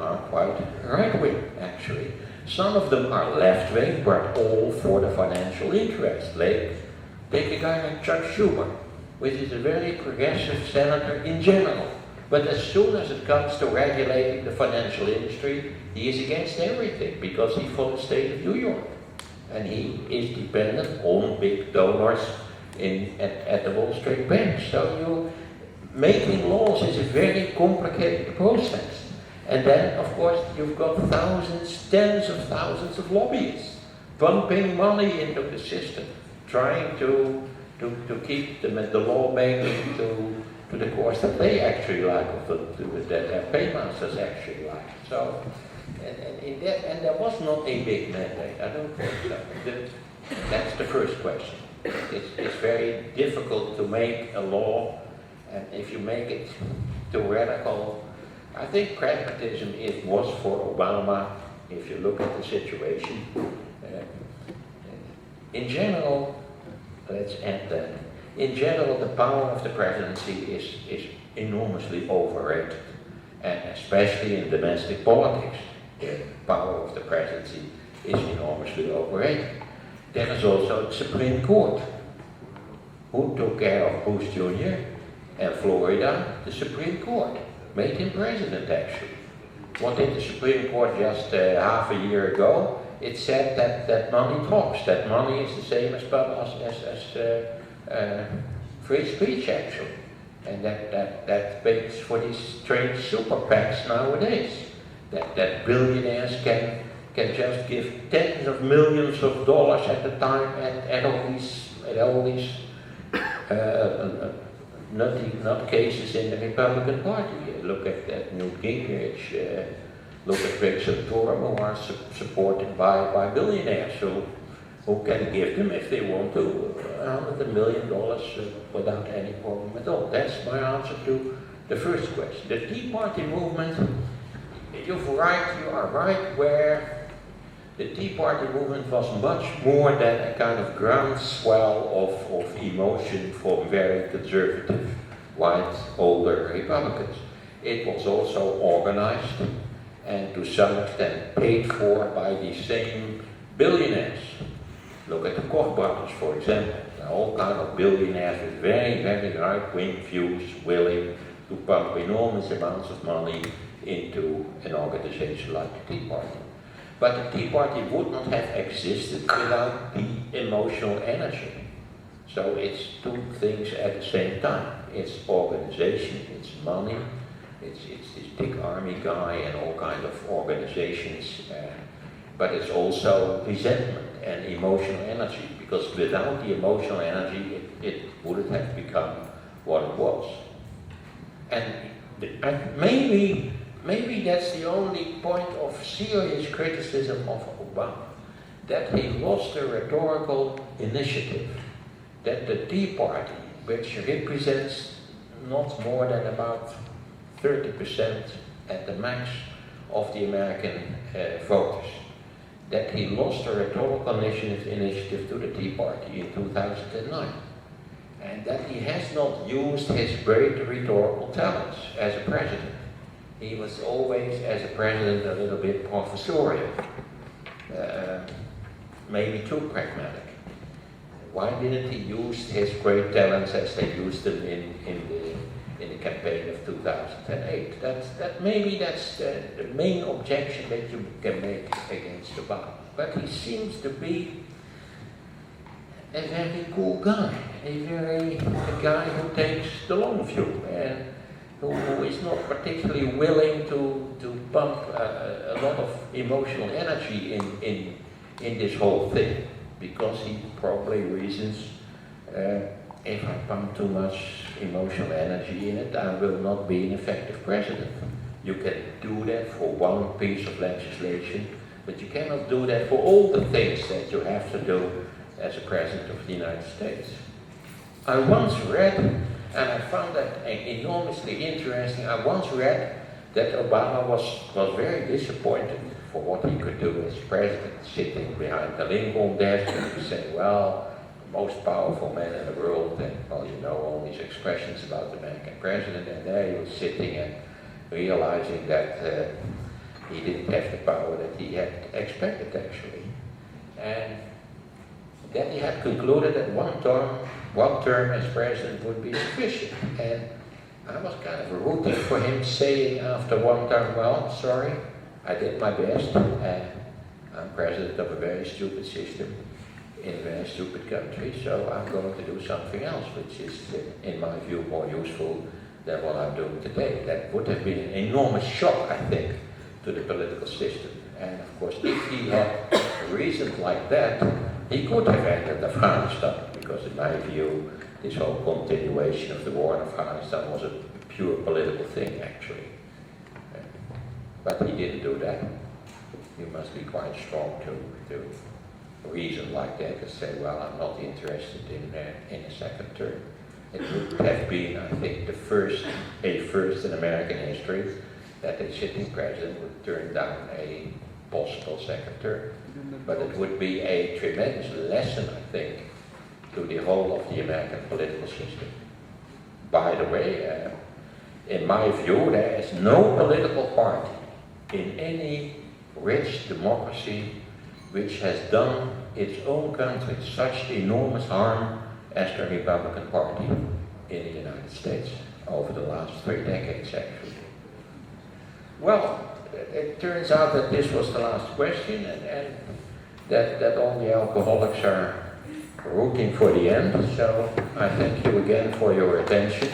are quite right-wing, actually. Some of them are left-wing, but all for the financial interest. Like, take a guy like Chuck Schumer, which is a very progressive senator in general. But as soon as it comes to regulating the financial industry, he is against everything because he's from the state of New York. And he is dependent on big donors at the Wall Street Bank. So making laws is a very complicated process. And then, of course, you've got thousands, tens of thousands of lobbyists pumping money into the system, trying to keep the lawmaking to the course that they actually like, or that their paymasters actually like. So, and there was not a big mandate. I don't think so. That's the first question. It's very difficult to make a law, and if you make it too radical, I think pragmatism was for Obama, if you look at the situation. In general, let's end that. In general, the power of the presidency is enormously overrated, and especially in domestic politics, the power of the presidency is enormously overrated. There is also the Supreme Court. Who took care of Bush Jr. and Florida? The Supreme Court. Made him president, actually. What did the Supreme Court just half a year ago? It said that money talks, that money is the same as free speech, actually. And that makes for these strange super PACs nowadays, that billionaires can just give tens of millions of dollars at a time and all these nutcases in the Republican Party. Look at Newt Gingrich, look at Rick Santorum, who are supported by billionaires who can give them, if they want to, $100 million without any problem at all. That's my answer to the first question. The Tea Party movement, you are right, where the Tea Party movement was much more than a kind of groundswell of emotion from very conservative, white, older Republicans. It was also organized and to some extent paid for by the same billionaires. Look at the Koch brothers, for example. All kind of billionaires with very, very right-wing views, willing to pump enormous amounts of money into an organization like the Tea Party. But the Tea Party would not have existed without the emotional energy. So it's two things at the same time. It's organization, it's money, it's this big army guy and all kind of organizations, but it's also resentment and emotional energy, because without the emotional energy, it wouldn't have become what it was. And maybe that's the only point of serious criticism of Obama, that he lost the rhetorical initiative, that the Tea Party, which represents not more than about 30% at the max of the American voters, that he lost the rhetorical initiative to the Tea Party in 2009. And that he has not used his great rhetorical talents as a president. He was always, as a president, a little bit professorial, maybe too pragmatic. Why didn't he use his great talents as they used them in the campaign of 2008? Maybe that's the main objection that you can make against Obama. But he seems to be a very cool guy, a guy who takes the long view and who is not particularly willing to pump a lot of emotional energy in this whole thing, because he probably reasons, if I pump too much emotional energy in it, I will not be an effective president. You can do that for one piece of legislation, but you cannot do that for all the things that you have to do as a president of the United States. I once read, and I found that enormously interesting, I once read that Obama was very disappointed for what he could do as president, sitting behind the Lincoln desk and saying, well, the most powerful man in the world, and well, you know all these expressions about the American president, and there he was sitting and realizing that he didn't have the power that he had expected actually. And then he had concluded that one term as president would be sufficient. And I was kind of rooting for him saying after one term, well, sorry, I did my best. I'm president of a very stupid system in a very stupid country, so I'm going to do something else, which is, in my view, more useful than what I'm doing today. That would have been an enormous shock, I think, to the political system. And of course, if he had reasoned like that, he could have entered Afghanistan, because in my view, this whole continuation of the war in Afghanistan was a pure political thing, actually. But he didn't do that. You must be quite strong to reason like that and say, well, I'm not interested in a second term. It would have been, I think, a first in American history that a sitting president would turn down a possible second term. But it would be a tremendous lesson, I think, to the whole of the American political system. By the way, in my view, there is no political party in any rich democracy which has done its own country such enormous harm as the Republican Party in the United States over the last 3 decades, actually. Well, it turns out that this was the last question, and that all the alcoholics are rooting for the end, so I thank you again for your attention.